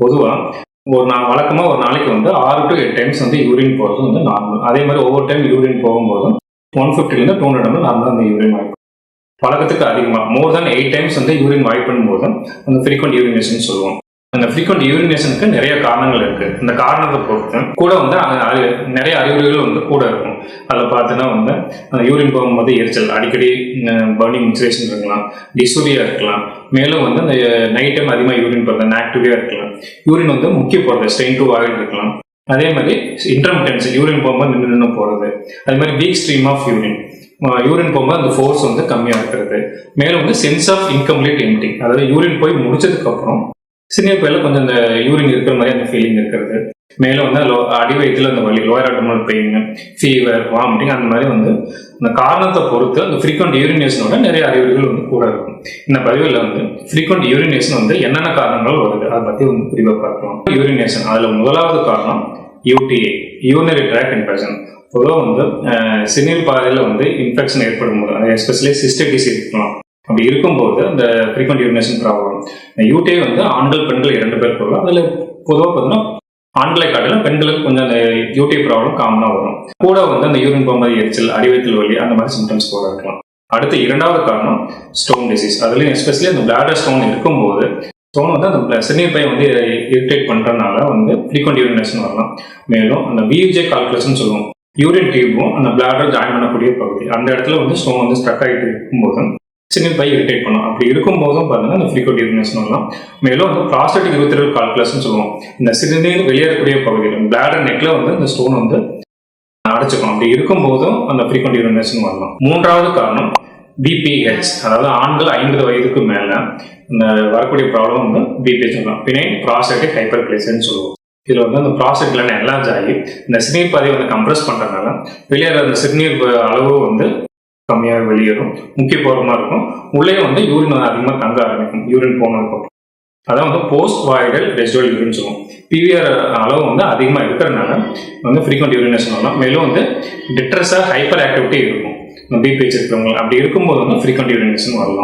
பொதுவாக வழக்கமாக ஒரு நாளைக்கு வந்து 6 to 8 டைம்ஸ் வந்து யூரின் போகிறது வந்து நார்மல். அதே மாதிரி ஒவ்வொரு டைம் யூரின் போகும்போதும் 150 to 200 ml நார்மலாக அந்த யூரின் வாய்ப்பு. பழக்கத்துக்கு அதிகமாக மோர் தென் 8 டைம்ஸ் வந்து யூரின் வாய்ப் பண்ணும்போது அந்த ஃப்ரீக்வெண்ட் யூரினேஷன் சொல்லுவோம். அந்த ஃப்ரீக்வெண்ட் யூரினேஷனுக்கு நிறைய காரணங்கள் இருக்கு. இந்த காரணத்தை பொறுத்து கூட வந்து நிறைய அறிகுறிகள் வந்து கூட இருக்கும். அதில் பார்த்தீங்கன்னா வந்து அந்த யூரின் போகும்போது எரிச்சல், அடிக்கடி பர்னிங் இன்சுரேஷன் இருக்கலாம், டிசூரியா இருக்கலாம், மேலும் வந்து அந்த நைட் டைம் அதிகமாக யூரின் போகிறது ஆக்டிவியா இருக்கலாம், யூரின் வந்து முக்கிய போகிறது ஸ்ட்ரெயின் டு வாயில் இருக்கலாம், அதே மாதிரி இன்டர்மிட்டன்ஸ் யூரின் போகும்போது நின்று போகிறது, அதே மாதிரி வீக் ஸ்ட்ரீம் ஆஃப் யூரின் போகும்போது அந்த ஃபோர்ஸ் வந்து கம்மியாக இருக்கிறது, மேலும் வந்து சென்ஸ் ஆஃப் இன்கம்ப்ளீட் எம்ப்டி, அதாவது யூரின் போய் முடிச்சதுக்கு அப்புறம் சினியர் பையில கொஞ்சம் அந்த யூரின் இருக்கிற மாதிரி அந்த ஃபீலிங் இருக்கிறது, மேலும் வந்து அடி வயிற்றுல அந்த வலி, lower abdominal pain, fever, vomiting, அந்த மாதிரி வந்து அந்த காரணத்தை பொறுத்து அந்த ஃப்ரீக்வெண்ட் யூரினேஷனோட நிறைய அறிகுறிகள் வந்து கூட இருக்கும். இந்த பதிவில் வந்து ஃப்ரீக்வெண்ட் யூரினேஷன் வந்து என்னென்ன காரணங்கள் வருது அதை பற்றி வந்து குறிப்பாக பார்க்கலாம். யூரினேஷன் அதில் முதலாவது காரணம் யூடிஐ, யூரினரி ட்ராக்ட் இன்ஃபெக்ஷன். பொதுவாக வந்து சினியர் பாதையில் வந்து இன்ஃபெக்ஷன் ஏற்படும் போது, அது எஸ்பெஷலி சிஸ்டிக் டிசீஸ் இருக்கலாம். அப்படி இருக்கும்போது அந்த ஃப்ரீக்வெண்ட் யூரினேஷன் ப்ராப்ளம், யூடிஐ வந்து ஆண்கள் பெண்கள் 2 பேர் போடலாம். அதில் பொதுவாக பார்த்தீங்கன்னா ஆண்களை காட்டிலும் பெண்களுக்கு கொஞ்சம் அந்த யூடிஐ ப்ராப்ளம் காமனாக வரும். கூட வந்து அந்த யூரின் போகும்போது எரிச்சல், அடிவயிற்றில் வலி, அந்த மாதிரி சிம்டம்ஸ் கூட இருக்கலாம். அடுத்து இரண்டாவது காரணம் ஸ்டோன் டிசீஸ். அதுலேயும் எஸ்பெஷலி அந்த பிளாடர் ஸ்டோன் இருக்கும்போது ஸ்டோன் வந்து அந்த சிறுநீர் பையை வந்து இரிட்டேட் பண்ணுறதுனால வந்து ஃப்ரீக்வெண்ட் யூரினேஷன் வரலாம். மேலும் அந்த வியூஜே கால்குலேஷன் சொல்லுவோம், யூரின் டியூபும் அந்த பிளாடர் ஜாயின் பண்ணக்கூடிய பகுதி, அந்த இடத்துல வந்து ஸ்டோன் வந்து ஸ்ட்ரக் ஆகிட்டு இருக்கும்போது சினியர் பை இரிட்டேட் பண்ணும். அப்படி இருக்கும்போதும் பார்த்தீங்கன்னா இந்த ஃப்ரீக்வெண்ட் யூரினேஷன் வரலாம். மேலும் வந்து ப்ராஸ்டேட்டிக் யூரித்ரல் கால்குலேஷன் சொல்லுவோம், இந்த சிறுநீர் வெளியேறக்கூடிய பகுதியில் பிளாடர் நெக்ல வந்து இந்த ஸ்டோன் வந்து அடைச்சிக்கும். அப்படி இருக்கும்போதும் அந்த ஃப்ரீக்வெண்ட் யூரினேஷன் வரலாம். மூன்றாவது காரணம் பிபிஹெச், அதாவது ஆண்கள் 50 வயதுக்கு மேல இந்த வரக்கூடிய ப்ராப்ளம் வந்து பிபிஹெச் சொல்லலாம், பினைல் ப்ராஸ்டேட்டிக் ஹைப்பர்பிளேசியான்னு சொல்லுவோம். இதில் வந்து அந்த ப்ராஸ்டேட் கிளாண்ட் என்லார்ஜ் ஆகி இந்த சிறுநீர் பாதையை வந்து கம்ப்ரஸ் பண்ணுறதுனால வெளியேற அந்த சிறுநீர் அளவு வந்து கம்மியாக வெளியேறும், முக்கிய போரமாக இருக்கும். உள்ளே வந்து யூரின் வந்து அதிகமாக தங்க ஆரம்பிக்கும் யூரின் போனதுக்கு. அதான் வந்து போஸ்ட் வாய்டல் ரெசிடுவல் யூரின் சொல்லுவோம். பிவிஆர் அளவு வந்து அதிகமாக இருக்கிறதுனால வந்து ஃப்ரீக்வெண்ட் யூரினேஷன் வரலாம். மேலும் வந்து டிட்ரஸாக ஹைப்பர் ஆக்டிவிட்டி இருக்கும் பிபிஹெச் இருக்கிறவங்க. அப்படி இருக்கும்போது வந்து ஃப்ரீக்வெண்ட் யூரினேஷன் வரலாம்.